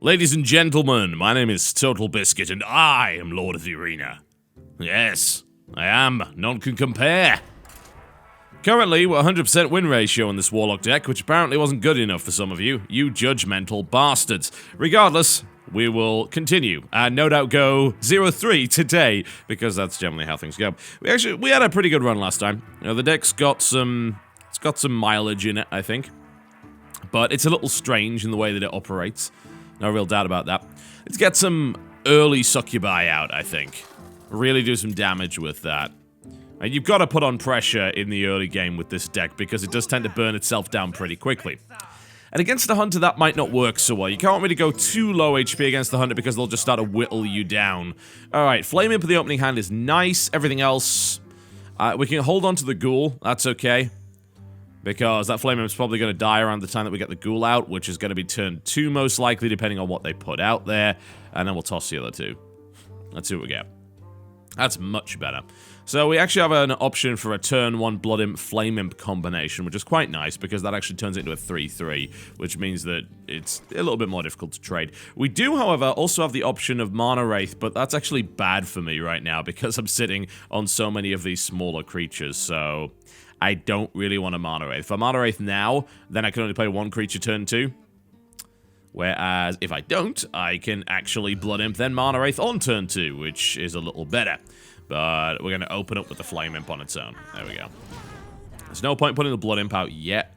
Ladies and gentlemen, my name is TotalBiscuit, and I am Lord of the Arena. Yes, I am. None can compare. Currently, we're 100% win ratio on this Warlock deck, which apparently wasn't good enough for some of you, you judgmental bastards. Regardless, we will continue, and no doubt go 0-3 today, because that's generally how things go. We had a pretty good run last time. You know, the deck's got some mileage in it, I think. But it's a little strange in the way that it operates. No real doubt about that. Let's get some early succubi out, I think. Really do some damage with that. And you've got to put on pressure in the early game with this deck, because it does tend to burn itself down pretty quickly. And against the Hunter, that might not work so well. You can't really go too low HP against the Hunter, because they'll just start to whittle you down. Alright, Flame Imp for the opening hand is nice. Everything else, we can hold on to the Ghoul. That's okay. Because that Flame Imp's probably going to die around the time that we get the Ghoul out, which is going to be turn 2 most likely, depending on what they put out there. And then we'll toss the other 2. Let's see what we get. That's much better. So we actually have an option for a turn 1 Blood Imp Flame Imp combination, which is quite nice, because that actually turns it into a 3-3, which means that it's a little bit more difficult to trade. We do, however, also have the option of Mana Wraith, but that's actually bad for me right now, because I'm sitting on so many of these smaller creatures, so I don't really want a Mana Wraith. If I Mana Wraith now, then I can only play 1 creature turn 2. Whereas, if I don't, I can actually Blood Imp, then Mana Wraith on turn 2, which is a little better. But we're going to open up with the Flame Imp on its own. There we go. There's no point putting the Blood Imp out yet,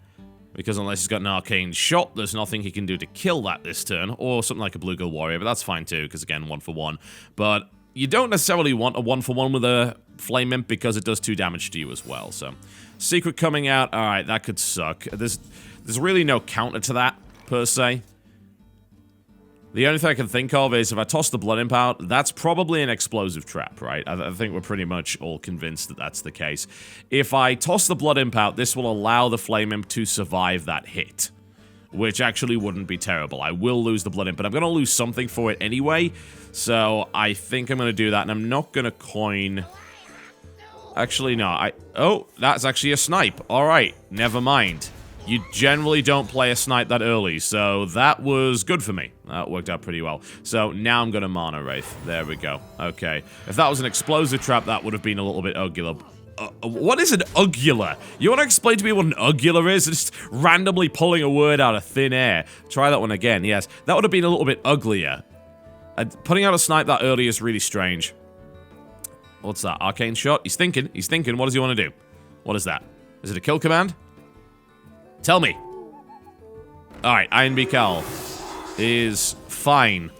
because unless he's got an Arcane Shot, there's nothing he can do to kill that this turn, or something like a Blue Girl Warrior, but that's fine too, because again, 1 for 1. But you don't necessarily want a 1 for 1 with a Flame Imp, because it does 2 damage to you as well, so. Secret coming out, alright, that could suck. There's really no counter to that, per se. The only thing I can think of is if I toss the Blood Imp out, that's probably an explosive trap, right? I think we're pretty much all convinced that that's the case. If I toss the Blood Imp out, this will allow the Flame Imp to survive that hit, which actually wouldn't be terrible. I will lose the Blood Imp, but I'm going to lose something for it anyway, so I think I'm going to do that, and I'm not going to coin. Actually, no. Oh, that's actually a snipe. Alright, never mind. You generally don't play a snipe that early, so that was good for me. That worked out pretty well. So now I'm going to Mana Wraith. There we go. Okay. If that was an explosive trap, that would have been a little bit ugular. What is an ugular? You want to explain to me what an ugular is? Just randomly pulling a word out of thin air. Try that one again. Yes, that would have been a little bit uglier. Putting out a snipe that early is really strange. What's that? Arcane Shot? He's thinking. He's thinking. What does he want to do? What is that? Is it a kill command? Tell me. Alright, Iron Beak Owl is fine.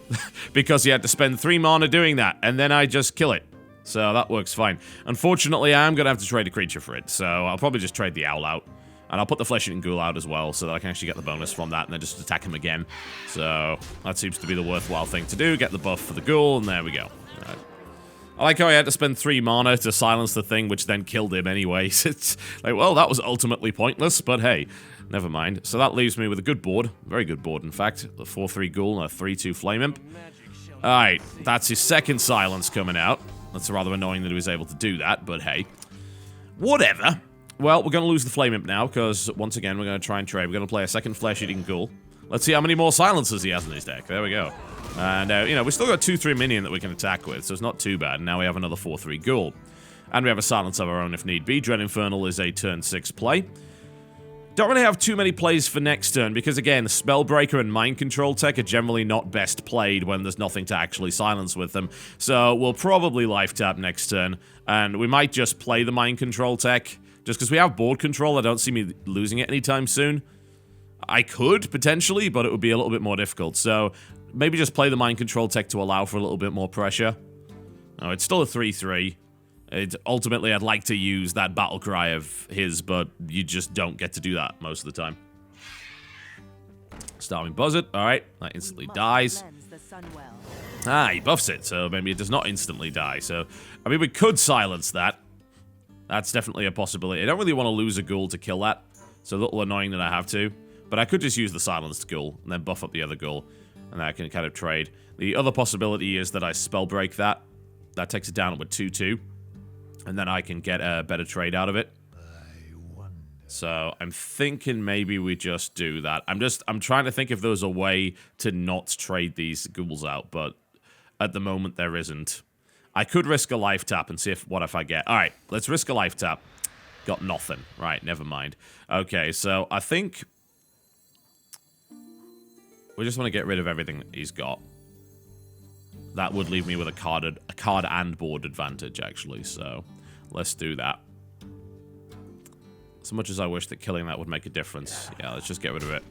Because he had to spend 3 mana doing that, and then I just kill it. So that works fine. Unfortunately, I am going to have to trade a creature for it, so I'll probably just trade the Owl out. And I'll put the Flesh-Eating Ghoul out as well, so that I can actually get the bonus from that, and then just attack him again. So that seems to be the worthwhile thing to do. Get the buff for the Ghoul, and there we go. I like how I had to spend 3 mana to silence the thing, which then killed him anyways. It's like, well, that was ultimately pointless, but hey, never mind. So that leaves me with a good board. Very good board, in fact. The 4-3 Ghoul and a 3-2 Flame Imp. Alright, that's his second silence coming out. That's rather annoying that he was able to do that, but hey. Whatever. Well, we're going to lose the Flame Imp now, because, once again, we're going to try and trade. We're going to play a second Flesh-Eating Ghoul. Let's see how many more silences he has in his deck. There we go. And, you know, we still got 2-3 minion that we can attack with, so it's not too bad. Now we have another 4-3 Ghoul. And we have a silence of our own if need be. Dread Infernal is a turn 6 play. Don't really have too many plays for next turn, because again, Spellbreaker and Mind Control tech are generally not best played when there's nothing to actually silence with them. So we'll probably life tap next turn, and we might just play the Mind Control tech. Just because we have board control, I don't see me losing it anytime soon. I could, potentially, but it would be a little bit more difficult. So maybe just play the Mind Control tech to allow for a little bit more pressure. Oh, it's still a 3-3. Ultimately, I'd like to use that battle cry of his, but you just don't get to do that most of the time. Starving Buzzard. Alright, that instantly dies. Ah, he buffs it, so maybe it does not instantly die. So, I mean, we could silence that. That's definitely a possibility. I don't really want to lose a Ghoul to kill that. It's a little annoying that I have to. But I could just use the silenced Ghoul, and then buff up the other Ghoul. And then I can kind of trade. The other possibility is that I Spellbreak that. That takes it down with 2-2. And then I can get a better trade out of it. So I'm thinking maybe we just do that. I'm trying to think if there's a way to not trade these ghouls out, but at the moment there isn't. I could risk a life tap and see what if I get. All right, let's risk a life tap. Got nothing. Right, never mind. Okay, so I think we just want to get rid of everything that he's got. That would leave me with a card and board advantage, actually. So let's do that. As much as I wish that killing that would make a difference. Yeah, let's just get rid of it.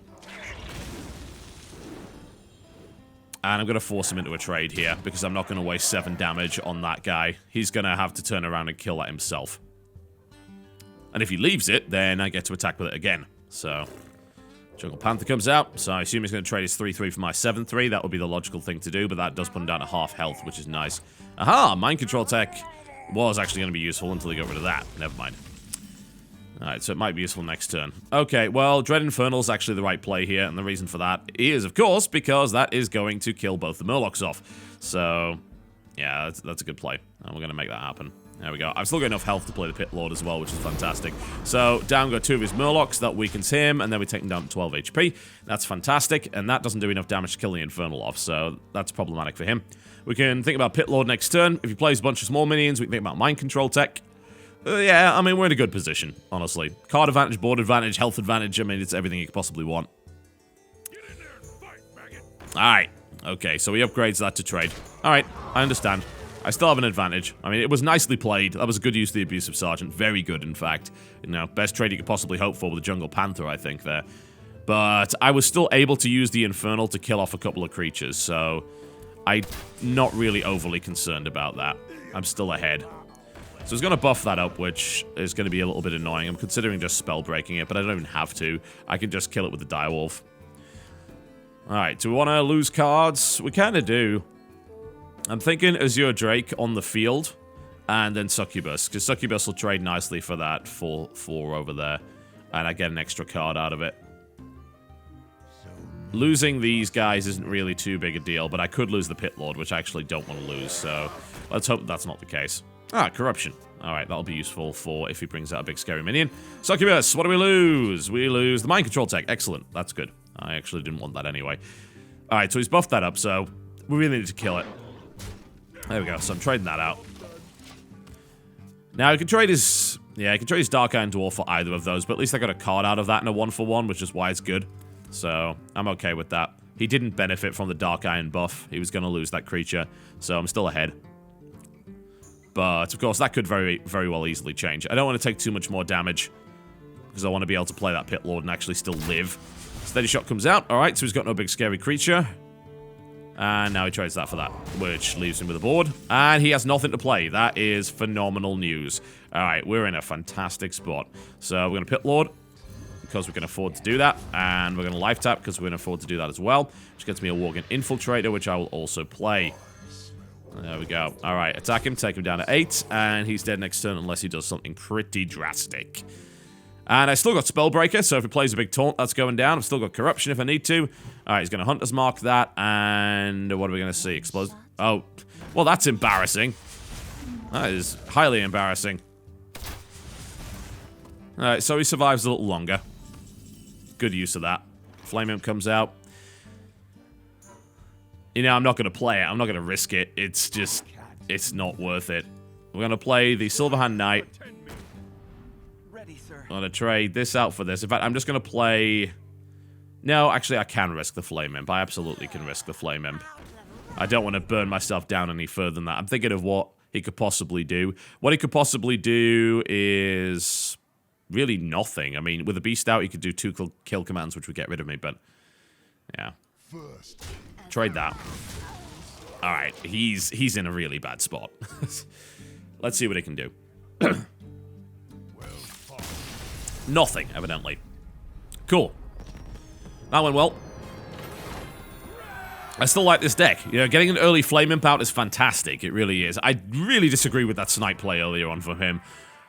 And I'm going to force him into a trade here, because I'm not going to waste 7 damage on that guy. He's going to have to turn around and kill that himself. And if he leaves it, then I get to attack with it again. So, Jungle Panther comes out. So I assume he's going to trade his 3-3 for my 7-3. That would be the logical thing to do, but that does put him down to half health, which is nice. Aha! Mind Control Tech was actually going to be useful until he got rid of that. Never mind. Alright, so it might be useful next turn. Okay, well, Dread Infernal is actually the right play here, and the reason for that is, of course, because that is going to kill both the Murlocs off. So, yeah, that's a good play, and we're going to make that happen. There we go. I've still got enough health to play the Pit Lord as well, which is fantastic. So, down go 2 of his Murlocs, that weakens him, and then we take him down to 12 HP. That's fantastic, and that doesn't do enough damage to kill the Infernal off, so that's problematic for him. We can think about Pit Lord next turn. If he plays a bunch of small minions, we can think about Mind Control Tech. Yeah, I mean, we're in a good position, honestly. Card advantage, board advantage, health advantage. I mean, it's everything you could possibly want. Alright. Okay, so he upgrades that to trade. Alright, I understand. I still have an advantage. I mean, it was nicely played. That was a good use of the Abusive Sergeant. Very good, in fact. You know, best trade you could possibly hope for with the Jungle Panther, I think, there. But I was still able to use the Infernal to kill off a couple of creatures, so I'm not really overly concerned about that. I'm still ahead. So he's going to buff that up, which is going to be a little bit annoying. I'm considering just spell breaking it, but I don't even have to. I can just kill it with the Direwolf. Alright, do we want to lose cards? We kind of do. I'm thinking Azure Drake on the field, and then Succubus, because Succubus will trade nicely for that 4/4 over there, and I get an extra card out of it. Losing these guys isn't really too big a deal, but I could lose the Pit Lord, which I actually don't want to lose, so let's hope that's not the case. Ah, Corruption. Alright, that'll be useful for if he brings out a big scary minion. Succubus, what do we lose? We lose the Mind Control Tech. Excellent. That's good. I actually didn't want that anyway. Alright, so he's buffed that up, so we really need to kill it. There we go. So I'm trading that out. Now, I can trade his... Yeah, I can trade his Dark Iron Dwarf for either of those, but at least I got a card out of that in a 1-for-1, which is why it's good. So, I'm okay with that. He didn't benefit from the Dark Iron buff. He was going to lose that creature, so I'm still ahead. But, of course, that could very, very well easily change. I don't want to take too much more damage, because I want to be able to play that Pit Lord and actually still live. Steady Shot comes out. Alright, so he's got no big scary creature. And now he trades that for that, which leaves him with a board. And he has nothing to play. That is phenomenal news. Alright, we're in a fantastic spot. So we're going to Pit Lord, because we can afford to do that. And we're going to Life Tap, because we're going to afford to do that as well. Which gets me a Worgen Infiltrator, which I will also play. There we go. Alright, attack him, take him down to 8. And he's dead next turn unless he does something pretty drastic. And I still got Spellbreaker, so if he plays a big taunt, that's going down. I've still got Corruption if I need to. Alright, he's going to Hunter's Mark that, and what are we going to see? Explode. Oh, well, that's embarrassing. That is highly embarrassing. Alright, so he survives a little longer. Good use of that. Flame Imp comes out. You know, I'm not going to play it. I'm not going to risk it. It's just, it's not worth it. We're going to play the Silverhand Knight. I'm going to trade this out for this. In fact, I'm just going to play... No, actually, I can risk the Flame Imp. I absolutely can risk the Flame Imp. I don't want to burn myself down any further than that. I'm thinking of what he could possibly do. What he could possibly do is... really nothing. I mean, with a Beast out, he could do 2 kill commands, which would get rid of me, but... yeah. Trade that. Alright, he's in a really bad spot. Let's see what he can do. Nothing, evidently. Cool. That went well. I still like this deck. You know, getting an early Flame Imp out is fantastic. It really is. I really disagree with that Snipe play earlier on from him.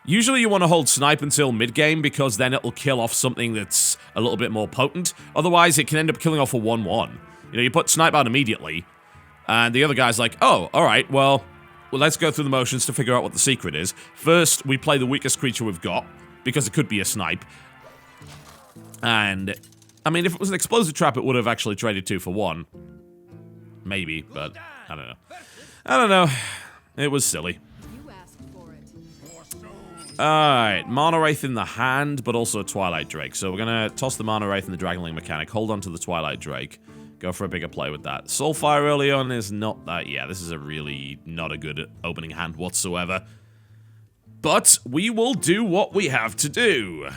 Usually you want to hold Snipe until mid-game because then it'll kill off something that's a little bit more potent. Otherwise, it can end up killing off a 1-1. You know, you put Snipe out immediately, and the other guy's like, oh, alright, well, let's go through the motions to figure out what the secret is. First, we play the weakest creature we've got, because it could be a Snipe. And, I mean, if it was an explosive trap, it would have actually traded 2 for 1. Maybe, but I don't know. I don't know. It was silly. Alright, Mana Wraith in the hand, but also a Twilight Drake. So we're gonna toss the Mana Wraith and the Dragonling mechanic, hold on to the Twilight Drake, go for a bigger play with that. Soulfire early on is not that. Yeah, this is a really not a good opening hand whatsoever. But we will do what we have to do.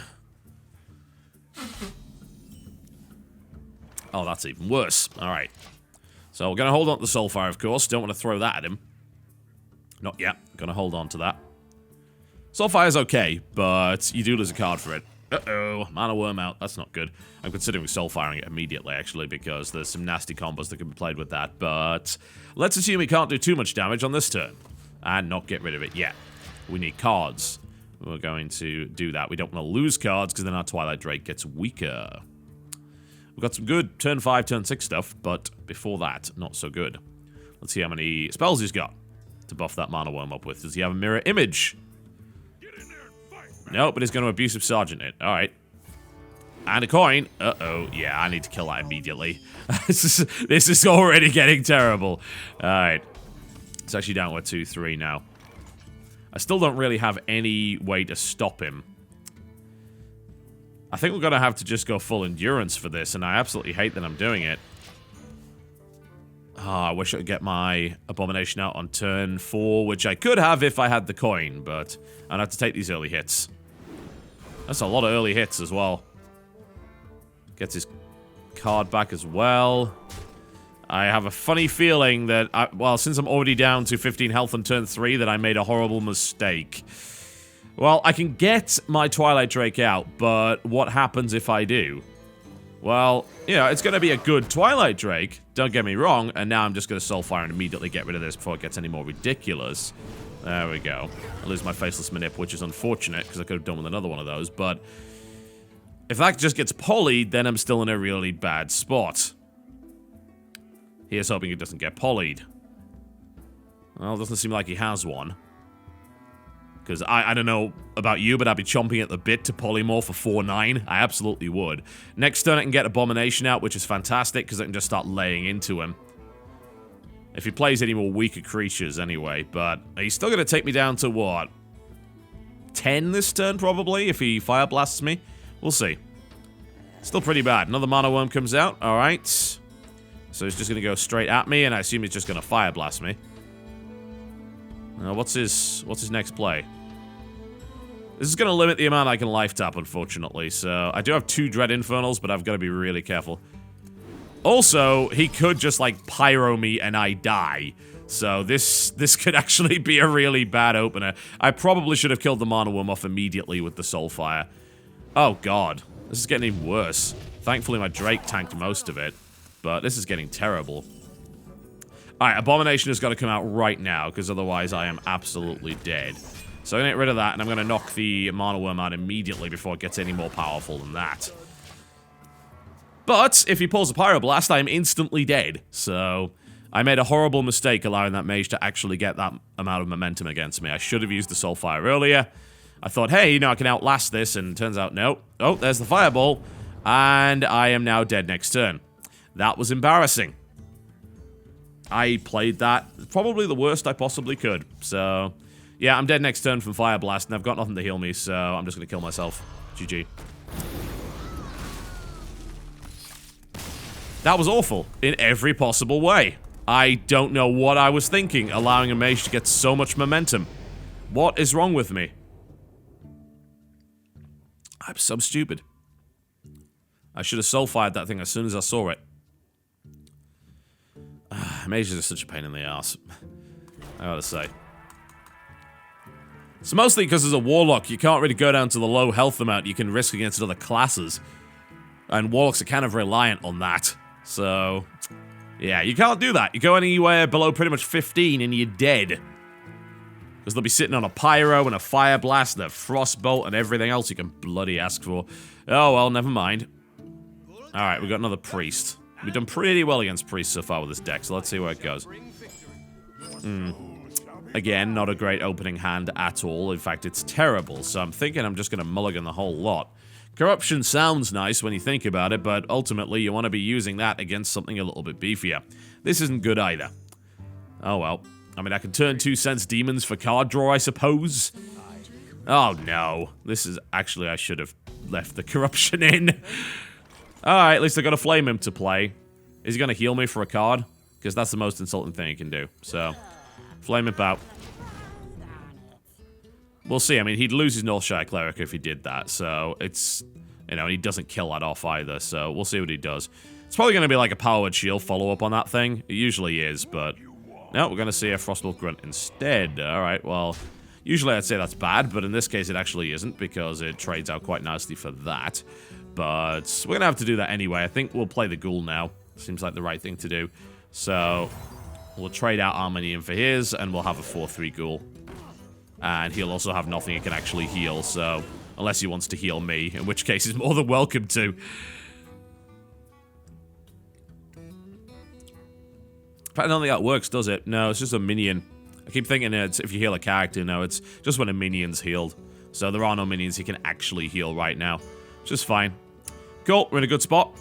Oh, that's even worse. Alright. So we're gonna hold on to the Soulfire, of course. Don't want to throw that at him. Not yet. Gonna hold on to that. Soulfire's okay, but you do lose a card for it. Uh-oh, Mana Worm out. That's not good. I'm considering Soulfiring it immediately, actually, because there's some nasty combos that can be played with that, but let's assume we can't do too much damage on this turn, and not get rid of it yet. We need cards. We're going to do that. We don't want to lose cards, because then our Twilight Drake gets weaker. We've got some good turn 5, turn 6 stuff, but before that, not so good. Let's see how many spells he's got to buff that Mana Worm up with. Does he have a Mirror Image? No, but he's going to Abusive Sergeant it. Alright. And a coin. Uh-oh. Yeah, I need to kill that immediately. This is already getting terrible. Alright. It's actually down to 2-3 now. I still don't really have any way to stop him. I think we're going to have to just go full endurance for this, and I absolutely hate that I'm doing it. Oh, I wish I could get my Abomination out on turn 4, which I could have if I had the coin, but I'd have to take these early hits. That's a lot of early hits as well. Gets his card back as well. I have a funny feeling that, well, since I'm already down to 15 health on turn 3, that I made a horrible mistake. Well, I can get my Twilight Drake out, but what happens if I do? Well, you know, it's going to be a good Twilight Drake, don't get me wrong, and now I'm just going to Soulfire and immediately get rid of this before it gets any more ridiculous. There we go. I lose my Faceless Manip, which is unfortunate, because I could have done with another one of those, but if that just gets polyed, then I'm still in a really bad spot. Here's hoping it doesn't get polyed. Well, it doesn't seem like he has one. Because I don't know about you, but I'd be chomping at the bit to polymorph for 4-9. I absolutely would. Next turn I can get Abomination out, which is fantastic, because I can just start laying into him. If he plays any more weaker creatures anyway, but he's still going to take me down to, what? 10 this turn, probably, if he Fire Blasts me? We'll see. Still pretty bad. Another Mana Worm comes out. Alright. So he's just going to go straight at me, and I assume he's just going to Fire Blast me. What's his next play? This is going to limit the amount I can life tap, unfortunately. So I do have 2 Dread Infernals, but I've got to be really careful. Also, he could just, like, pyro me and I die. So this could actually be a really bad opener. I probably should have killed the Mana Worm off immediately with the Soulfire. Oh, God. This is getting even worse. Thankfully, my Drake tanked most of it. But this is getting terrible. Alright, Abomination has got to come out right now, because otherwise I am absolutely dead. So I'm going to get rid of that, and I'm going to knock the Mana Worm out immediately before it gets any more powerful than that. But, if he pulls a Pyroblast, I am instantly dead. So, I made a horrible mistake allowing that mage to actually get that amount of momentum against me. I should have used the Soulfire earlier. I thought, hey, you know, I can outlast this, and turns out, no. Oh, there's the Fireball. And I am now dead next turn. That was embarrassing. I played that probably the worst I possibly could. So, yeah, I'm dead next turn from Fire Blast, and I've got nothing to heal me, so I'm just going to kill myself. GG. That was awful in every possible way. I don't know what I was thinking, allowing a mage to get so much momentum. What is wrong with me? I'm so stupid. I should have soul-fired that thing as soon as I saw it. Mages are such a pain in the ass. I gotta say. It's mostly because as a warlock, you can't really go down to the low health amount you can risk against other classes. And warlocks are kind of reliant on that. So, yeah, you can't do that. You go anywhere below pretty much 15 and you're dead. Because they'll be sitting on a pyro and a fire blast and a frostbolt and everything else you can bloody ask for. Oh, well, never mind. Alright, we've got another priest. We've done pretty well against priests so far with this deck, so let's see where it goes. Again, not a great opening hand at all. In fact, it's terrible, so I'm thinking I'm just going to mulligan the whole lot. Corruption sounds nice when you think about it, but ultimately you want to be using that against something a little bit beefier. This isn't good either. Oh well. I mean, I can turn 2 Sense Demons for card draw, I suppose. Oh no. This is... Actually, I should have left the Corruption in. Alright, at least I got a Flame Imp to play. Is he going to heal me for a card? Because that's the most insulting thing he can do. So, Flame Imp out. We'll see. I mean, he'd lose his Northshire Cleric if he did that. So, it's... You know, he doesn't kill that off either. So, we'll see what he does. It's probably going to be like a Powered Shield follow-up on that thing. It usually is, but... No, we're going to see a Frostbolt Grunt instead. Alright, well... Usually I'd say that's bad, but in this case it actually isn't, because it trades out quite nicely for that. But we're going to have to do that anyway. I think we'll play the Ghoul now. Seems like the right thing to do. So, we'll trade out Arminian for his, and we'll have a 4-3 Ghoul. And he'll also have nothing he can actually heal, so... Unless he wants to heal me, in which case he's more than welcome to. I don't think that works, does it? No, it's just a minion. I keep thinking it's if you heal a character. No, it's just when a minion's healed. So there are no minions he can actually heal right now. Which is fine. Cool, we're in a good spot.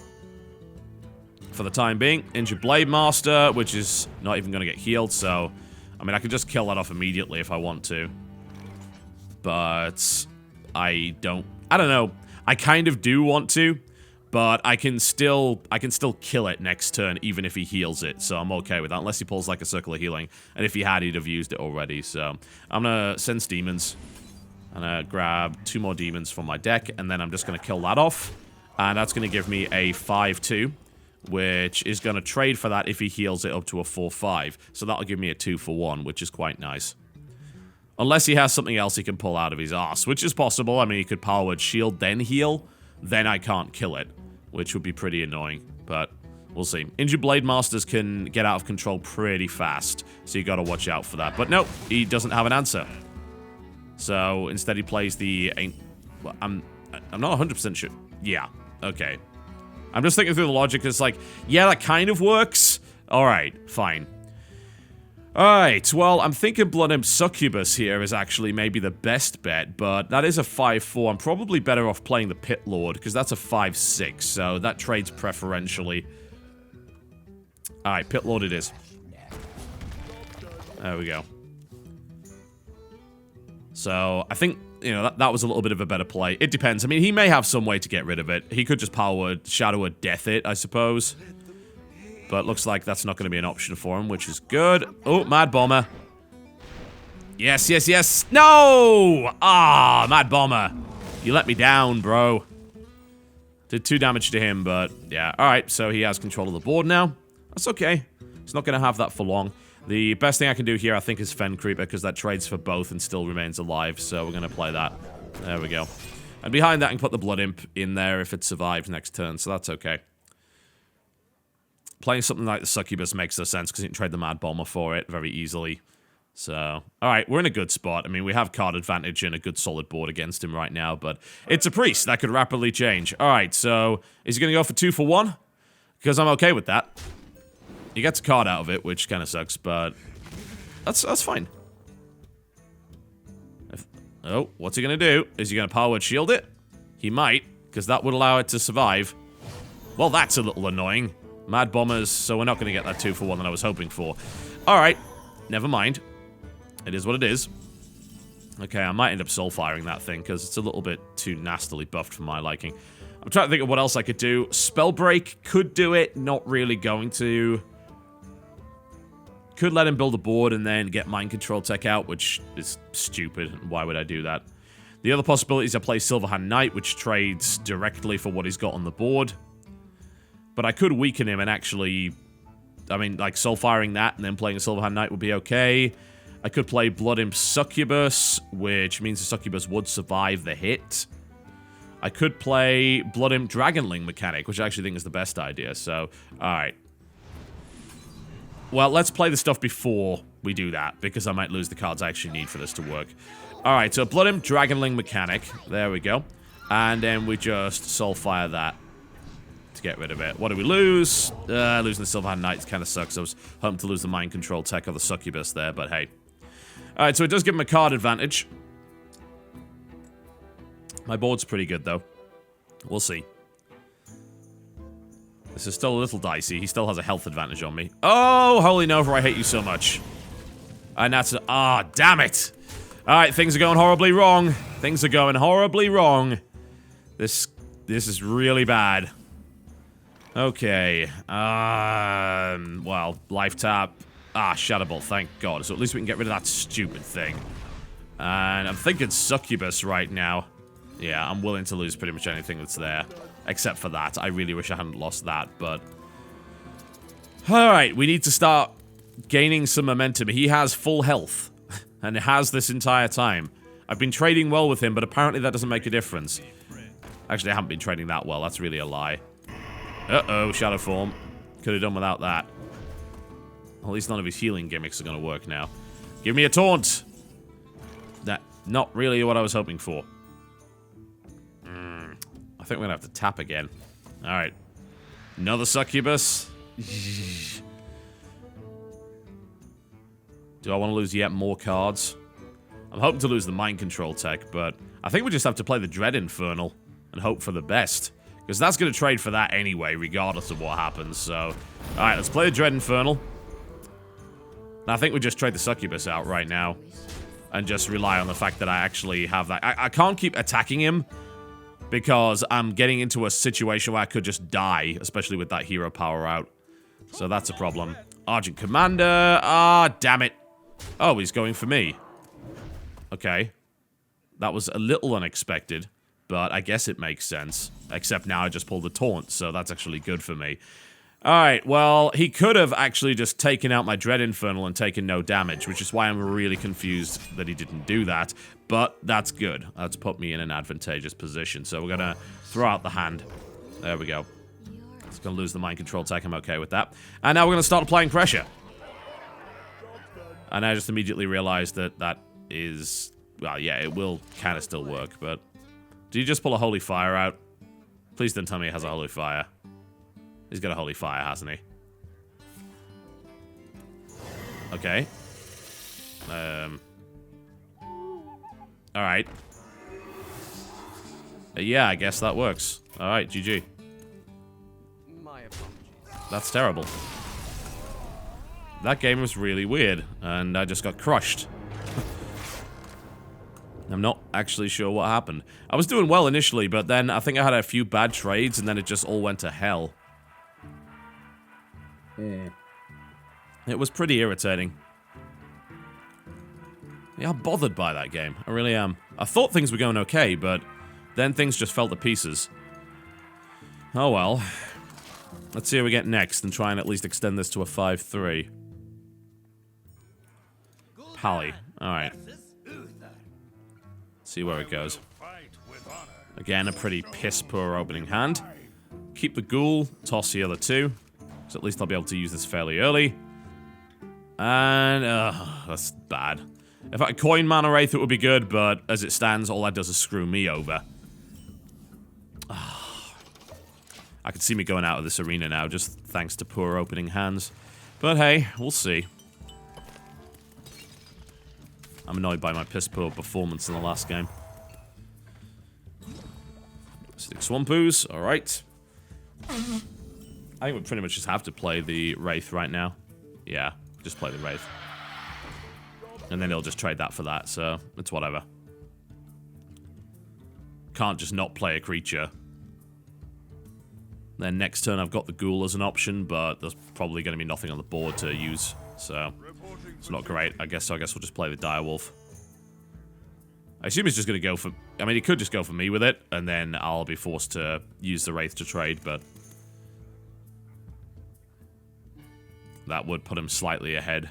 For the time being. Injured Blade Master, which is not even going to get healed. So, I mean, I can just kill that off immediately if I want to. But I don't know. I kind of do want to. But I can still kill it next turn, even if he heals it. So I'm okay with that, unless he pulls like a Circle of Healing. And if he had, he'd have used it already. So I'm gonna Sense Demons. I'm gonna grab 2 more Demons from my deck, and then I'm just gonna kill that off. And that's gonna give me a 5-2, which is gonna trade for that if he heals it up to a 4-5. So that'll give me a 2-for-1, which is quite nice. Unless he has something else he can pull out of his arse, which is possible. I mean, he could Powered Shield, then heal. Then I can't kill it, which would be pretty annoying, but we'll see. Injured Blade Masters can get out of control pretty fast, so you gotta watch out for that. But no, he doesn't have an answer. So instead he plays the... Well, I'm not 100% sure. Yeah, okay. I'm just thinking through the logic. It's like, yeah, that kind of works. Alright, fine. Alright, well, I'm thinking Blood Imp Succubus here is actually maybe the best bet, but that is a 5-4. I'm probably better off playing the Pit Lord, because that's a 5-6, so that trades preferentially. Alright, Pit Lord it is. There we go. So, I think, you know, that was a little bit of a better play. It depends. I mean, he may have some way to get rid of it. He could just power Shadow of Death it, I suppose. But looks like that's not going to be an option for him, which is good. Oh, Mad Bomber. Yes, yes, yes. No! Ah, Mad Bomber. You let me down, bro. Did 2 damage to him, but yeah. Alright, so he has control of the board now. That's okay. He's not going to have that for long. The best thing I can do here, I think, is Fen Creeper, because that trades for both and still remains alive, so we're going to play that. There we go. And behind that, I can put the Blood Imp in there if it survives next turn, so that's okay. Playing something like the Succubus makes no sense, because you can trade the Mad Bomber for it very easily. So, alright, we're in a good spot. I mean, we have card advantage and a good solid board against him right now, but it's a Priest. That could rapidly change. Alright, so, is he going to go for 2-for-1? Because I'm okay with that. He gets a card out of it, which kind of sucks, but that's fine. Oh, what's he going to do? Is he going to Power Word Shield it? He might, because that would allow it to survive. Well, that's a little annoying. Mad Bombers, so we're not going to get that 2-for-1 that I was hoping for. Alright, never mind. It is what it is. Okay, I might end up soul firing that thing, because it's a little bit too nastily buffed for my liking. I'm trying to think of what else I could do. Spell Break could do it, not really going to. Could let him build a board and then get Mind Control Tech out, which is stupid. Why would I do that? The other possibility is I play Silverhand Knight, which trades directly for what he's got on the board. But I could weaken him and actually... I mean, like, soul firing that and then playing a Silverhand Knight would be okay. I could play Blood Imp Succubus, which means the Succubus would survive the hit. I could play Blood Imp Dragonling mechanic, which I actually think is the best idea, so... Alright. Well, let's play the stuff before we do that, because I might lose the cards I actually need for this to work. Alright, so Blood Imp Dragonling mechanic. There we go. And then we just Soulfire that to get rid of it. What do we lose? Losing the Silverhand Knight kind of sucks. I was hoping to lose the Mind Control Tech or the Succubus there, but hey. Alright, so it does give him a card advantage. My board's pretty good, though. We'll see. This is still a little dicey. He still has a health advantage on me. Oh, Holy Nova, I hate you so much. And that's... Ah, damn it. Alright, things are going horribly wrong. Things are going horribly wrong. This is really bad. Okay. Well, life tap. Ah, Shadow Ball, thank God. So at least we can get rid of that stupid thing. And I'm thinking Succubus right now. Yeah, I'm willing to lose pretty much anything that's there. Except for that. I really wish I hadn't lost that, but... Alright, we need to start gaining some momentum. He has full health. And it has this entire time. I've been trading well with him, but apparently that doesn't make a difference. Actually, I haven't been trading that well. That's really a lie. Uh-oh, Shadow Form. Could have done without that. At least none of his healing gimmicks are going to work now. Give me a taunt! That, not really what I was hoping for. I think we're going to have to tap again. Alright. Another Succubus. Do I want to lose yet more cards? I'm hoping to lose the Mind Control tech, but I think we just have to play the Dread Infernal and hope for the best. Because that's going to trade for that anyway, regardless of what happens, so... Alright, let's play the Dread Infernal. And I think we just trade the Succubus out right now. And just rely on the fact that I actually have that. I can't keep attacking him, because I'm getting into a situation where I could just die, especially with that hero power out. So that's a problem. Argent Commander. Ah, damn it. Oh, he's going for me. Okay. That was a little unexpected, but I guess it makes sense. Except now I just pulled the taunt, so that's actually good for me. Alright, well, he could have actually just taken out my Dread Infernal and taken no damage, which is why I'm really confused that he didn't do that. But that's good. That's put me in an advantageous position. So we're going to throw out the hand. There we go. It's going to lose the Mind Control tech. I'm okay with that. And now we're going to start applying pressure. And I just immediately realized that that is... Well, yeah, it will kind of still work, but... Did you just pull a Holy Fire out? Please don't tell me he has a Holy Fire. He's got a Holy Fire, hasn't he? Okay. Alright. Yeah, I guess that works. Alright, GG. That's terrible. That game was really weird, and I just got crushed. I'm not actually sure what happened. I was doing well initially, but then I think I had a few bad trades, and then it just all went to hell. It was pretty irritating. Yeah, I'm bothered by that game. I really am. I thought things were going okay, but then things just fell to pieces. Oh well. Let's see what we get next and try and at least extend this to a 5-3. Pally. Alright. See where it goes. Again, a pretty piss-poor opening hand. Keep the Ghoul, toss the other two. So at least I'll be able to use this fairly early. And, that's bad. If I coin Mana Wraith, it would be good, but as it stands, all that does is screw me over. I can see me going out of this arena now, just thanks to poor opening hands. But hey, we'll see. I'm annoyed by my piss-poor performance in the last game. Stick Swampoos, alright. I think we pretty much just have to play the Wraith right now. Yeah, just play the Wraith. And then he'll just trade that for that, so it's whatever. Can't just not play a creature. Then next turn I've got the Ghoul as an option, but there's probably going to be nothing on the board to use, so it's not great. I guess we'll just play the Direwolf. I assume he's just going to go for... I mean, he could just go for me with it, and then I'll be forced to use the Wraith to trade, but... that would put him slightly ahead.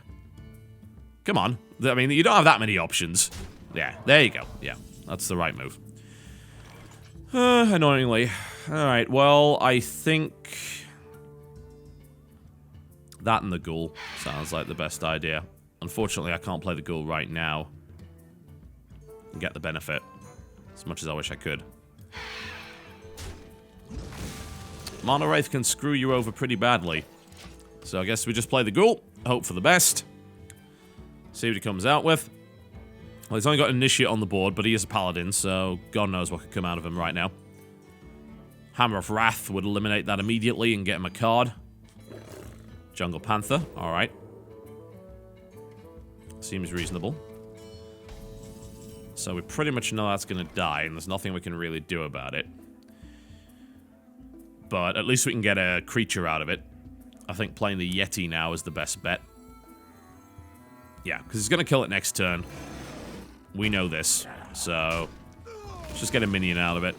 Come on. I mean, you don't have that many options. Yeah, there you go. Yeah, that's the right move. Annoyingly. Alright, well, I think... that and the Ghoul sounds like the best idea. Unfortunately, I can't play the Ghoul right now. And get the benefit. As much as I wish I could. Mana Wraith can screw you over pretty badly. So I guess we just play the Ghoul, hope for the best. See what he comes out with. Well, he's only got Initiate on the board, but he is a Paladin, so God knows what could come out of him right now. Hammer of Wrath would eliminate that immediately and get him a card. Jungle Panther, alright. Seems reasonable. So we pretty much know that's going to die, and there's nothing we can really do about it. But at least we can get a creature out of it. I think playing the Yeti now is the best bet. Yeah, because he's going to kill it next turn. We know this. So, let's just get a minion out of it.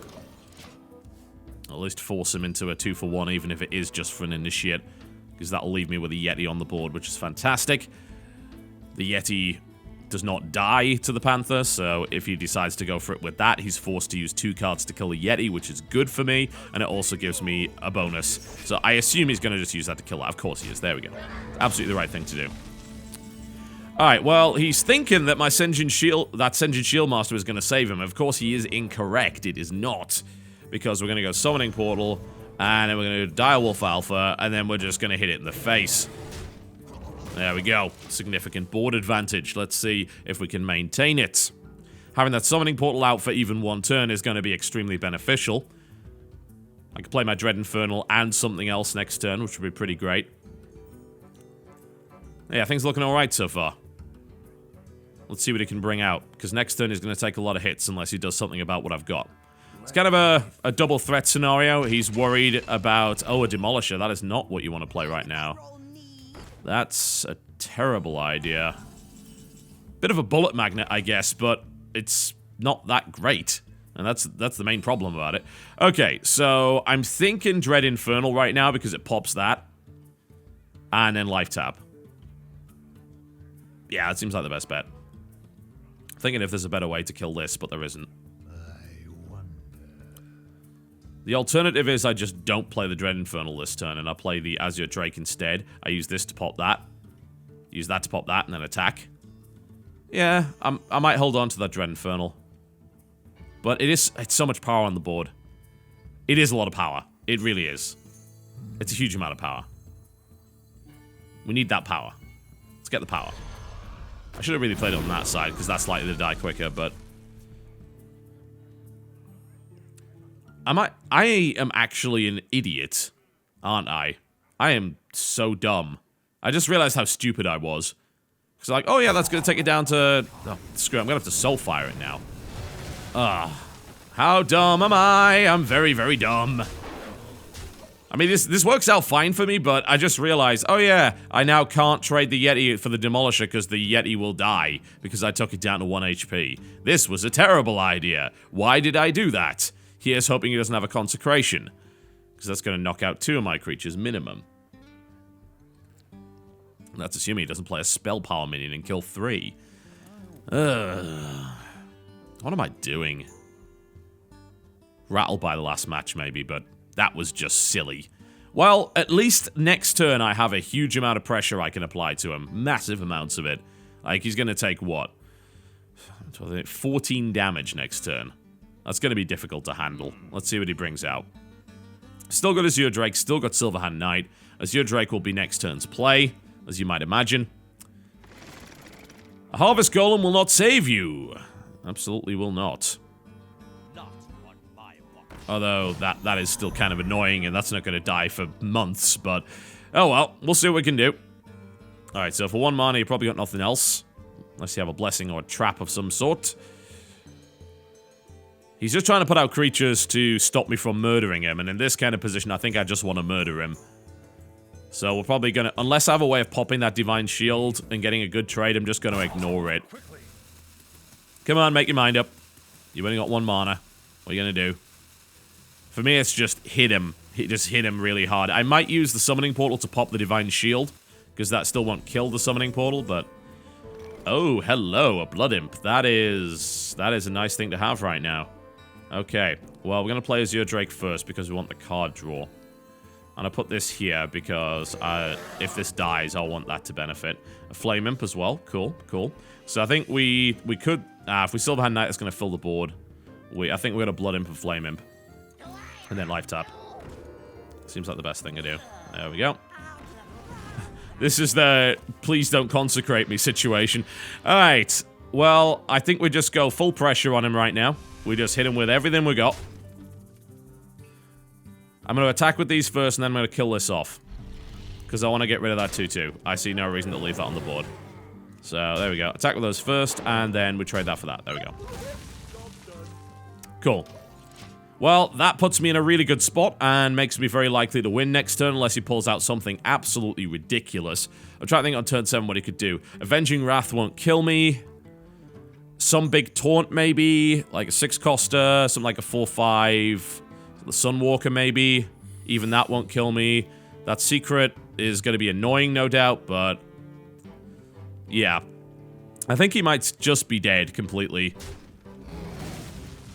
At least force him into a 2-for-1, even if it is just for an initiate. Because that'll leave me with a Yeti on the board, which is fantastic. The Yeti does not die to the Panther, so if he decides to go for it with that, he's forced to use 2 cards to kill the Yeti, which is good for me, and it also gives me a bonus. So I assume he's going to just use that to kill that. Of course he is. There we go. Absolutely the right thing to do. Alright, well, he's thinking that my Senjin Shield Master is going to save him. Of course, he is incorrect. It is not. Because we're going to go Summoning Portal, and then we're going to do Direwolf Alpha, and then we're just going to hit it in the face. There we go. Significant board advantage. Let's see if we can maintain it. Having that Summoning Portal out for even 1 turn is going to be extremely beneficial. I could play my Dread Infernal and something else next turn, which would be pretty great. Yeah, things looking alright so far. Let's see what he can bring out, because next turn is going to take a lot of hits unless he does something about what I've got. It's kind of a double threat scenario. He's worried about, oh, a Demolisher. That is not what you want to play right now. That's a terrible idea. Bit of a bullet magnet, I guess, but it's not that great. And that's the main problem about it. Okay, so I'm thinking Dread Infernal right now because it pops that. And then Life Tap. Yeah, it seems like the best bet. Thinking if there's a better way to kill this, but there isn't. The alternative is I just don't play the Dread Infernal this turn, and I play the Azure Drake instead. I use this to pop that. Use that to pop that, and then attack. Yeah, I might hold on to that Dread Infernal. But it's so much power on the board. It is a lot of power. It really is. It's a huge amount of power. We need that power. Let's get the power. I should have really played it on that side, because that's likely to die quicker, but... I am actually an idiot, aren't I? I am so dumb. I just realized how stupid I was. Because like, oh yeah, that's going to take it down to... Oh, screw it, I'm going to have to Soulfire it now. How dumb am I? I'm very, very dumb. I mean, this works out fine for me, but I just realized, oh yeah, I now can't trade the Yeti for the Demolisher because the Yeti will die because I took it down to 1 HP. This was a terrible idea. Why did I do that? Here's hoping he doesn't have a Consecration, because that's going to knock out 2 of my creatures minimum. And that's assuming he doesn't play a Spell Power minion and kill 3. What am I doing? Rattled by the last match, maybe, but that was just silly. Well, at least next turn I have a huge amount of pressure I can apply to him. Massive amounts of it. Like, he's going to take, what? 14 damage next turn. That's going to be difficult to handle. Let's see what he brings out. Still got Azure Drake, still got Silverhand Knight. Azure Drake will be next turn's play, as you might imagine. A Harvest Golem will not save you. Absolutely will not. Although, that is still kind of annoying, and that's not going to die for months, but... Oh well, we'll see what we can do. Alright, so for 1 mana, you probably got nothing else. Unless you have a Blessing or a Trap of some sort. He's just trying to put out creatures to stop me from murdering him, and in this kind of position, I think I just want to murder him. So we're probably going to... Unless I have a way of popping that Divine Shield and getting a good trade, I'm just going to ignore it. Come on, make your mind up. You've only got 1 mana. What are you going to do? For me, it's just hit him. Just hit him really hard. I might use the Summoning Portal to pop the Divine Shield, because that still won't kill the Summoning Portal, but... Oh, hello, a Blood Imp. That is a nice thing to have right now. Okay, well, we're going to play Azure Drake first because we want the card draw. And I put this here because if this dies, I'll want that to benefit. A Flame Imp as well. Cool, cool. So I think we could... if we Silverhand Knight, it's going to fill the board. I think we're going to Blood Imp and Flame Imp. And then Life Tap. Seems like the best thing to do. There we go. This is the please don't consecrate me situation. Alright, well, I think we just go full pressure on him right now. We just hit him with everything we got. I'm going to attack with these first, and then I'm going to kill this off. Because I want to get rid of that 2-2. I see no reason to leave that on the board. So, there we go. Attack with those first, and then we trade that for that. There we go. Cool. Well, that puts me in a really good spot, and makes me very likely to win next turn, unless he pulls out something absolutely ridiculous. I'm trying to think on turn 7 what he could do. Avenging Wrath won't kill me. Some big taunt, maybe. Like a 6-coster, something like a 4-5. The Sunwalker, maybe. Even that won't kill me. That secret is going to be annoying, no doubt, but... yeah. I think he might just be dead completely.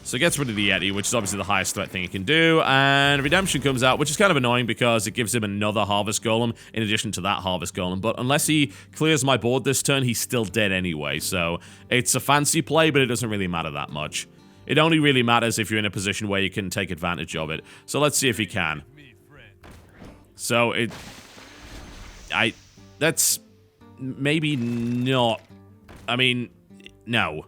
So he gets rid of the Yeti, which is obviously the highest threat thing he can do, and Redemption comes out, which is kind of annoying because it gives him another Harvest Golem in addition to that Harvest Golem, but unless he clears my board this turn, he's still dead anyway, so it's a fancy play, but it doesn't really matter that much. It only really matters if you're in a position where you can take advantage of it. So let's see if he can. So that's maybe not, I mean, no.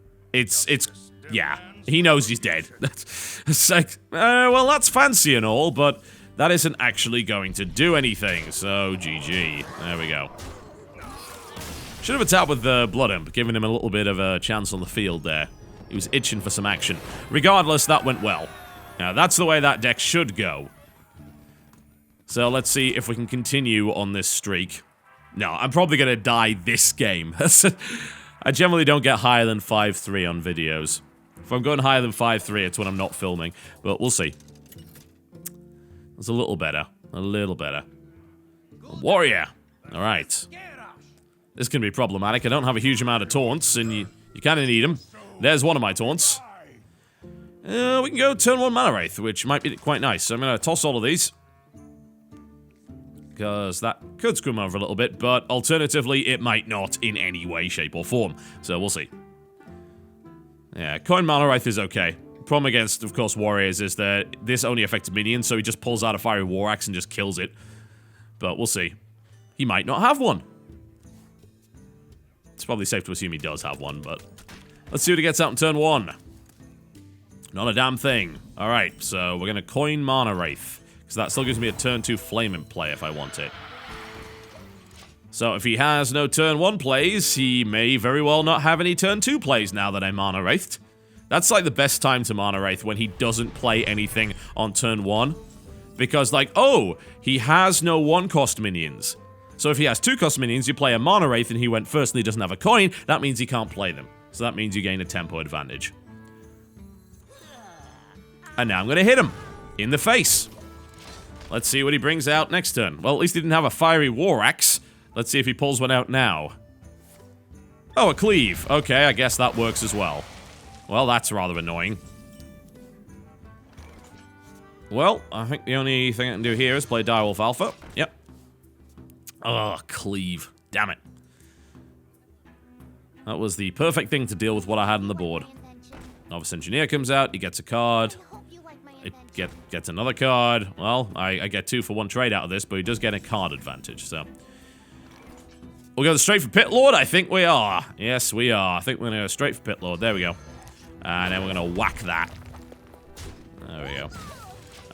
Yeah. He knows he's dead. It's like, well, that's fancy and all, but that isn't actually going to do anything. So, GG. There we go. Should have attacked with the Blood Imp, giving him a little bit of a chance on the field there. He was itching for some action. Regardless, that went well. Now, that's the way that deck should go. So, let's see if we can continue on this streak. No, I'm probably going to die this game. I generally don't get higher than 5-3 on videos. If I'm going higher than 5-3, it's when I'm not filming. But we'll see. It's a little better. A little better. Warrior! Alright. This can be problematic. I don't have a huge amount of taunts, and you kind of need them. There's one of my taunts. We can go turn 1 Mana Wraith, which might be quite nice. So I'm going to toss all of these. Because that could screw him over a little bit, but alternatively, it might not in any way, shape, or form. So we'll see. Yeah, Coin Mana Wraith is okay. Problem against, of course, Warriors is that this only affects minions, so he just pulls out a Fiery War Axe and just kills it. But we'll see. He might not have one. It's probably safe to assume he does have one, but... let's see what he gets out in turn 1. Not a damn thing. Alright, so we're going to Coin Mana Wraith. Because that still gives me a turn 2 Flame in play if I want it. So if he has no turn 1 plays, he may very well not have any turn 2 plays now that I'm Mana Wraithed. That's like the best time to Mana Wraith, when he doesn't play anything on turn 1. Because like, oh, he has no 1-cost minions. So if he has 2-cost minions, you play a Mana Wraith and he went first and he doesn't have a coin, that means he can't play them. So that means you gain a tempo advantage. And now I'm going to hit him. In the face. Let's see what he brings out next turn. Well, at least he didn't have a Fiery War Axe. Let's see if he pulls one out now. Oh, a Cleave. Okay, I guess that works as well. Well, that's rather annoying. Well, I think the only thing I can do here is play Direwolf Alpha. Yep. Oh, Cleave. Damn it. That was the perfect thing to deal with what I had on the board. Novice Engineer comes out, he gets a card. It gets another card. Well, I get 2 for 1 trade out of this, but he does get a card advantage, so... we'll go straight for Pit Lord? I think we are. Yes, we are. I think we're going to go straight for Pit Lord. There we go. And then we're going to whack that. There we go.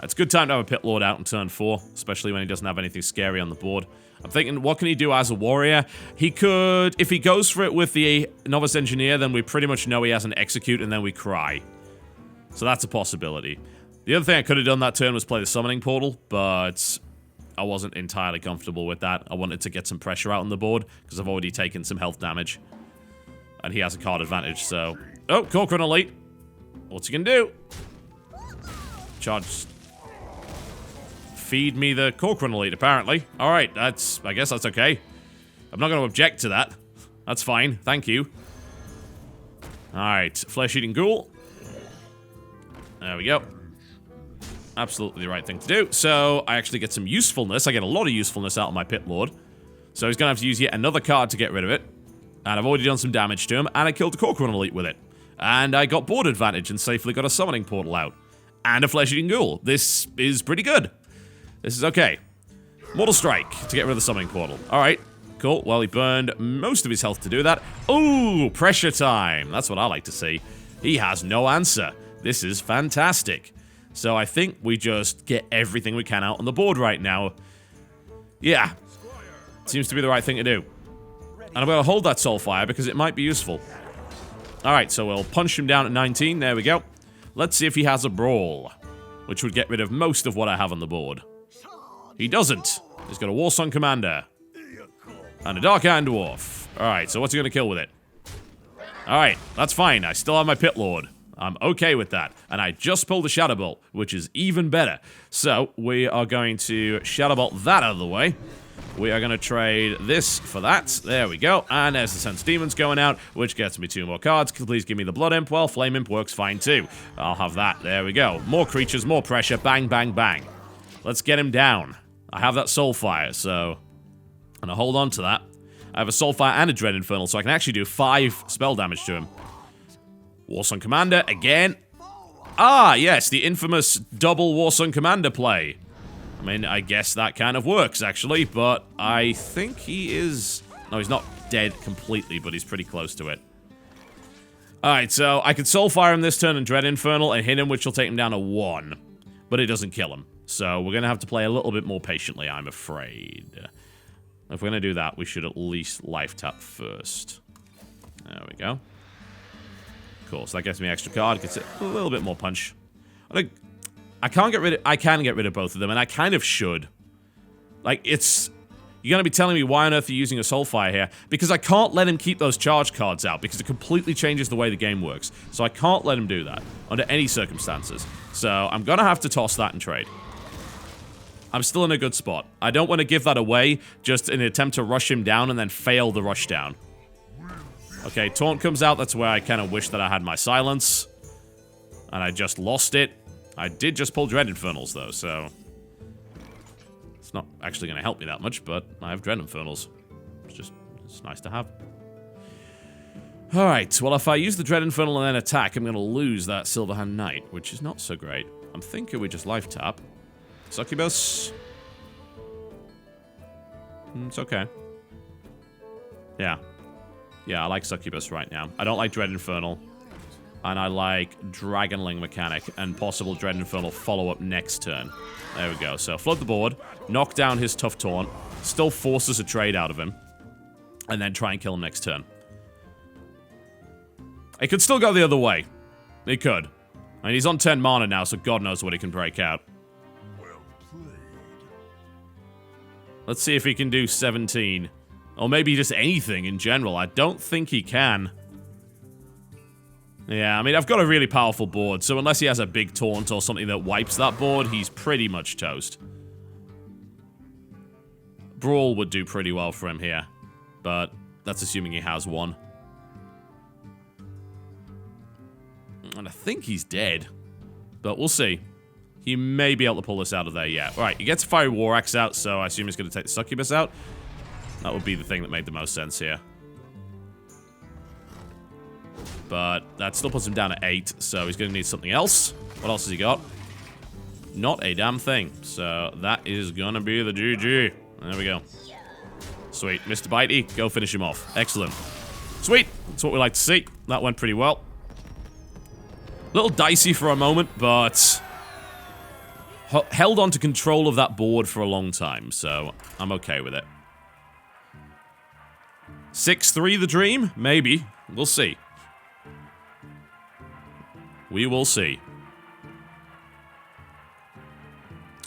It's a good time to have a Pit Lord out in turn 4, especially when he doesn't have anything scary on the board. I'm thinking, what can he do as a warrior? He could, if he goes for it with the Novice Engineer, then we pretty much know he has an Execute, and then we cry. So that's a possibility. The other thing I could have done that turn was play the Summoning Portal, but I wasn't entirely comfortable with that. I wanted to get some pressure out on the board, because I've already taken some health damage. And he has a card advantage, so... oh, Corcoran Elite. What's he gonna do? Charge... feed me the Corcoran Elite, apparently. Alright, I guess that's okay. I'm not going to object to that. That's fine, thank you. Alright, Flesh-Eating Ghoul. There we go. Absolutely the right thing to do. So, I actually get some usefulness. I get a lot of usefulness out of my Pit Lord. So he's going to have to use yet another card to get rid of it. And I've already done some damage to him, and I killed the Corcoran Elite with it. And I got board advantage and safely got a Summoning Portal out. And a Flesh-Eating Ghoul. This is pretty good. This is okay. Mortal Strike to get rid of the Summoning Portal. Alright, cool. Well, he burned most of his health to do that. Ooh, pressure time. That's what I like to see. He has no answer. This is fantastic. So I think we just get everything we can out on the board right now. Yeah. Seems to be the right thing to do. And I'm going to hold that Soulfire because it might be useful. Alright, so we'll punch him down at 19. There we go. Let's see if he has a Brawl, which would get rid of most of what I have on the board. He doesn't. He's got a Warsong Commander. And a Dark Iron Dwarf. Alright, so what's he going to kill with it? Alright, that's fine. I still have my Pit Lord. I'm okay with that. And I just pulled the Shadow Bolt, which is even better. So, we are going to Shadow Bolt that out of the way. We are going to trade this for that. There we go. And there's the Sense Demons going out, which gets me 2 more cards. Please give me the Blood Imp. Well, Flame Imp works fine too. I'll have that. There we go. More creatures, more pressure. Bang, bang, bang. Let's get him down. I have that Soulfire, so... And I hold on to that. I have a Soulfire and a Dread Infernal, so I can actually do 5 spell damage to him. Warsong Commander, again. Ah, yes, the infamous double Warsong Commander play. I mean, I guess that kind of works, actually, but I think he is... No, he's not dead completely, but he's pretty close to it. Alright, so I could Soulfire him this turn and Dread Infernal and hit him, which will take him down to 1. But it doesn't kill him. So we're going to have to play a little bit more patiently, I'm afraid. If we're going to do that, we should at least life tap first. There we go. Cool, so that gets me extra card, gets it a little bit more punch. I can get rid of both of them, and I kind of should. Like, it's... You're going to be telling me why on earth you're using a Soulfire here, because I can't let him keep those charge cards out, because it completely changes the way the game works. So I can't let him do that, under any circumstances. So I'm going to have to toss that and trade. I'm still in a good spot. I don't want to give that away, just in an attempt to rush him down and then fail the rush down. Okay, Taunt comes out, that's where I kind of wish that I had my Silence. And I just lost it. I did just pull Dread Infernals, though, so... It's not actually going to help me that much, but I have Dread Infernals. It's nice to have. Alright, well, if I use the Dread Infernal and then attack, I'm going to lose that Silverhand Knight, which is not so great. I'm thinking we just life tap. Succubus. It's okay. Yeah. Yeah, I like Succubus right now. I don't like Dread Infernal. And I like Dragonling Mechanic and possible Dread Infernal follow-up next turn. There we go. So, flood the board, knock down his tough taunt, still forces a trade out of him, and then try and kill him next turn. It could still go the other way. It could. I mean, he's on 10 mana now, so God knows what he can break out. Let's see if he can do 17. Or maybe just anything in general. I don't think he can. Yeah, I mean, I've got a really powerful board, so unless he has a big taunt or something that wipes that board, he's pretty much toast. Brawl would do pretty well for him here, but that's assuming he has one. And I think he's dead, but we'll see. He may be able to pull this out of there, yeah. Alright, he gets Fiery War Axe out, so I assume he's going to take the Succubus out. That would be the thing that made the most sense here. But that still puts him down at 8, so he's going to need something else. What else has he got? Not a damn thing. So that is going to be the GG. There we go. Sweet. Mr. Bitey, go finish him off. Excellent. Sweet. That's what we like to see. That went pretty well. A little dicey for a moment, but held on to control of that board for a long time, so I'm okay with it. 6-3 the dream? Maybe. We'll see. We will see.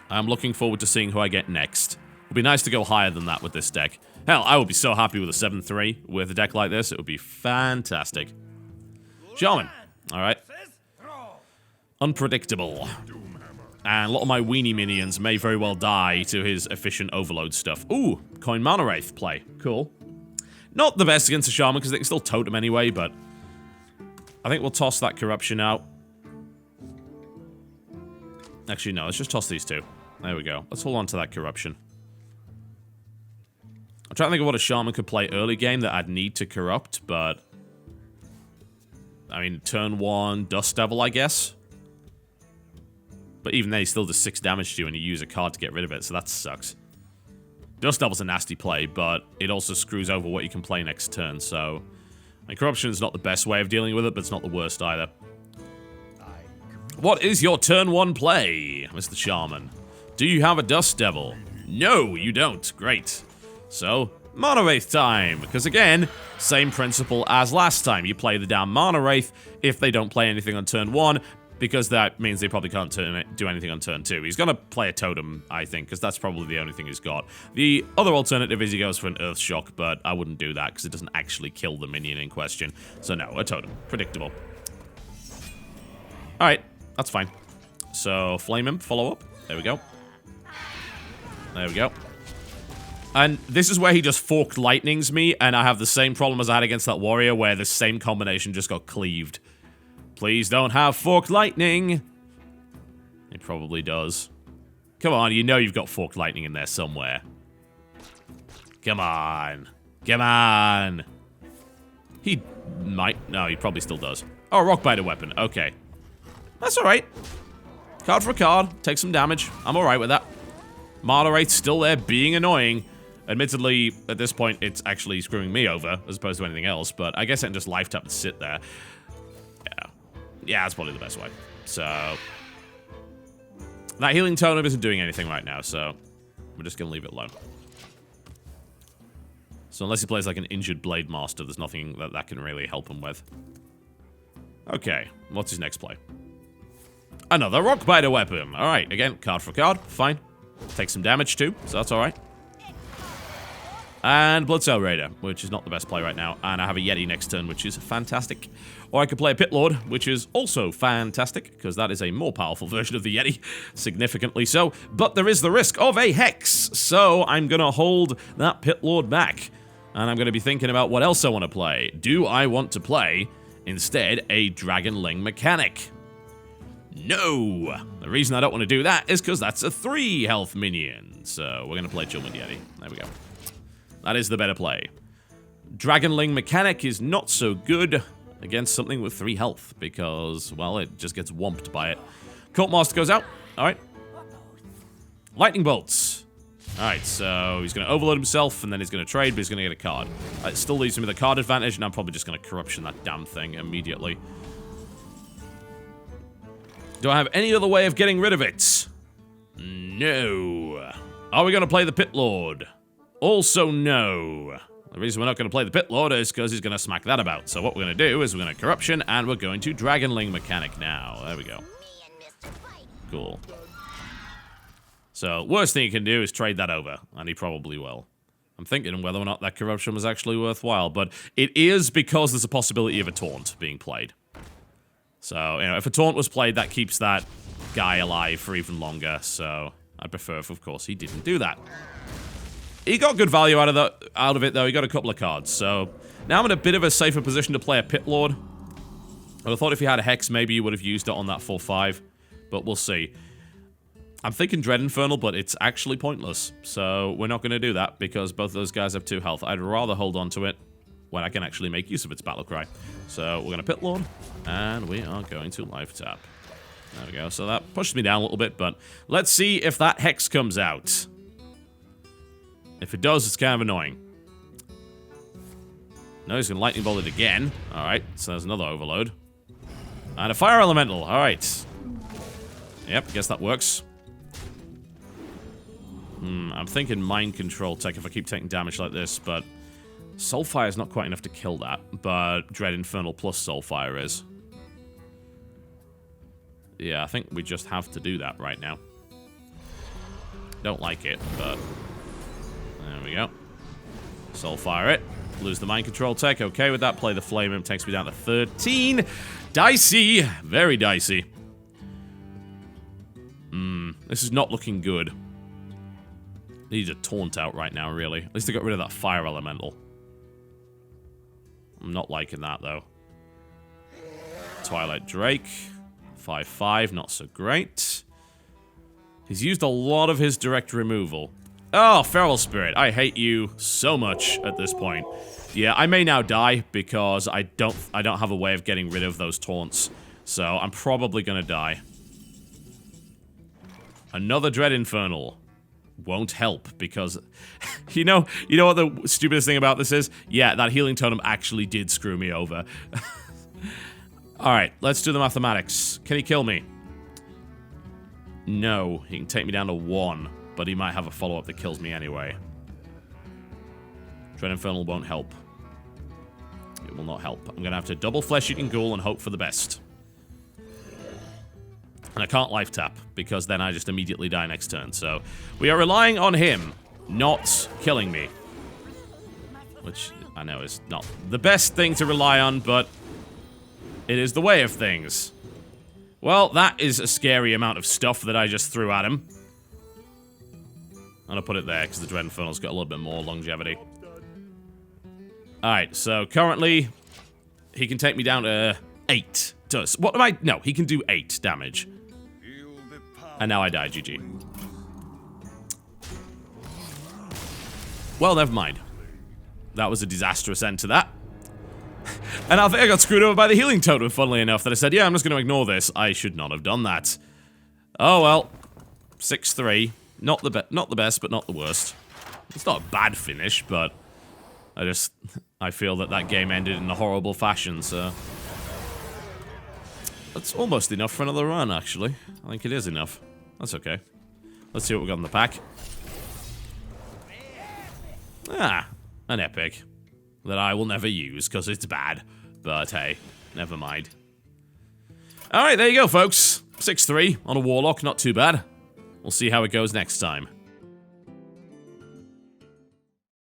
I'm looking forward to seeing who I get next. It'd be nice to go higher than that with this deck. Hell, I would be so happy with a 7-3 with a deck like this. It would be fantastic. Shaman. Alright. Unpredictable. And a lot of my weenie minions may very well die to his efficient overload stuff. Ooh, Coin Mana Wraith play. Cool. Not the best against a Shaman because they can still totem anyway, but I think we'll toss that Corruption out. Actually, no, let's just toss these two. There we go. Let's hold on to that Corruption. I'm trying to think of what a Shaman could play early game that I'd need to corrupt, but I mean, turn 1, Dust Devil, I guess. But even then, he still does 6 damage to you and you use a card to get rid of it, so that sucks. Dust Devil's a nasty play, but it also screws over what you can play next turn, so Corruption is not the best way of dealing with it, but it's not the worst either. What is your turn 1 play, Mr. Shaman? Do you have a Dust Devil? No, you don't. Great. So, Mana Wraith time, because again, same principle as last time. You play the damn Mana Wraith if they don't play anything on turn 1, because that means they probably can't do anything on turn 2. He's going to play a Totem, I think, because that's probably the only thing he's got. The other alternative is he goes for an Earth Shock, but I wouldn't do that because it doesn't actually kill the minion in question. So no, a Totem. Predictable. Alright, that's fine. So, Flame Imp, follow up. There we go. There we go. And this is where he just forked lightnings me, and I have the same problem as I had against that warrior, where the same combination just got cleaved. Please don't have forked lightning. It probably does. Come on, you know you've got forked lightning in there somewhere. Come on. Come on. He might. No, he probably still does. Oh, Rock Biter weapon. Okay. That's alright. Card for a card. Take some damage. I'm alright with that. Mana Wraith's still there being annoying. Admittedly, at this point, it's actually screwing me over as opposed to anything else, but I guess I can just life tap and sit there. Yeah, that's probably the best way. So, that Healing Totem isn't doing anything right now, so we're just going to leave it alone. So unless he plays like an injured Blade Master, there's nothing that can really help him with. Okay, what's his next play? Another Rock Biter weapon. Alright, again, card for card, fine. Take some damage too, so that's alright. And Bloodsail Raider, which is not the best play right now. And I have a Yeti next turn, which is fantastic. Or I could play a Pit Lord, which is also fantastic, because that is a more powerful version of the Yeti, significantly so. But there is the risk of a Hex, so I'm going to hold that Pit Lord back. And I'm going to be thinking about what else I want to play. Do I want to play, instead, a Dragonling mechanic? No! The reason I don't want to do that is because that's a 3 health minion. So we're going to play Chillwind Yeti. There we go. That is the better play. Dragonling mechanic is not so good against something with 3 health because, well, it just gets whomped by it. Cult Master goes out. Alright. Lightning Bolts. Alright, so he's going to overload himself and then he's going to trade, but he's going to get a card. It still leaves him with a card advantage, and I'm probably just going to Corruption that damn thing immediately. Do I have any other way of getting rid of it? No. Are we going to play the Pit Lord? Also, no. The reason we're not going to play the Pit Lord is because he's going to smack that about. So what we're going to do is we're going to Corruption, and we're going to Dragonling mechanic now. There we go. Cool. So, worst thing he can do is trade that over, and he probably will. I'm thinking whether or not that Corruption was actually worthwhile, but it is because there's a possibility of a Taunt being played. So, you know, if a Taunt was played, that keeps that guy alive for even longer, so I'd prefer if, of course, he didn't do that. He got good value out of it, though. He got a couple of cards. So now I'm in a bit of a safer position to play a Pit Lord. I thought if he had a Hex, maybe he would have used it on that 4-5. But we'll see. I'm thinking Dread Infernal, but it's actually pointless. So we're not going to do that because both of those guys have 2 health. I'd rather hold on to it when I can actually make use of its Battle Cry. So we're going to Pit Lord, and we are going to Life Tap. There we go. So that pushes me down a little bit, but let's see if that Hex comes out. If it does, it's kind of annoying. No, he's going to Lightning Bolt it again. Alright, so there's another Overload. And a Fire Elemental. Alright. Yep, guess that works. I'm thinking Mind Control tech if I keep taking damage like this, but Soulfire is not quite enough to kill that, but Dread Infernal plus Soulfire is. Yeah, I think we just have to do that right now. Don't like it, but there we go. Soulfire it. Lose the Mind Control tech. Okay with that. Play the Flame Imp. Takes me down to 13. Dicey. Very dicey. This is not looking good. Need a Taunt out right now, really. At least I got rid of that Fire Elemental. I'm not liking that, though. Twilight Drake. 5-5. Not so great. He's used a lot of his direct removal. Oh, Feral Spirit. I hate you so much at this point. Yeah, I may now die because I don't have a way of getting rid of those taunts. So I'm probably gonna die. Another Dread Infernal. Won't help because you know what the stupidest thing about this is? Yeah, that Healing Totem actually did screw me over. Alright, let's do the mathematics. Can he kill me? No, he can take me down to 1, but he might have a follow-up that kills me anyway. Dread Infernal won't help. It will not help. I'm going to have to double Flesh-Eating Ghoul and hope for the best. And I can't life tap, because then I just immediately die next turn. So, we are relying on him not killing me. Which, I know, is not the best thing to rely on, but it is the way of things. Well, that is a scary amount of stuff that I just threw at him. I'm gonna put it there, because the Dread Infernal's got a little bit more longevity. Alright, so currently, he can take me down to 8. What am I? No, he can do 8 damage. And now I die, GG. Well, never mind. That was a disastrous end to that. And I think I got screwed over by the healing totem, funnily enough, that I said, yeah, I'm just going to ignore this. I should not have done that. Oh, well. 6-3. Not the best, but not the worst. It's not a bad finish, but I feel that that game ended in a horrible fashion, so... That's almost enough for another run, actually. I think it is enough. That's okay. Let's see what we got in the pack. Ah, an epic. That I will never use, because it's bad. But hey, never mind. Alright, there you go, folks. 6-3 on a Warlock, not too bad. We'll see how it goes next time.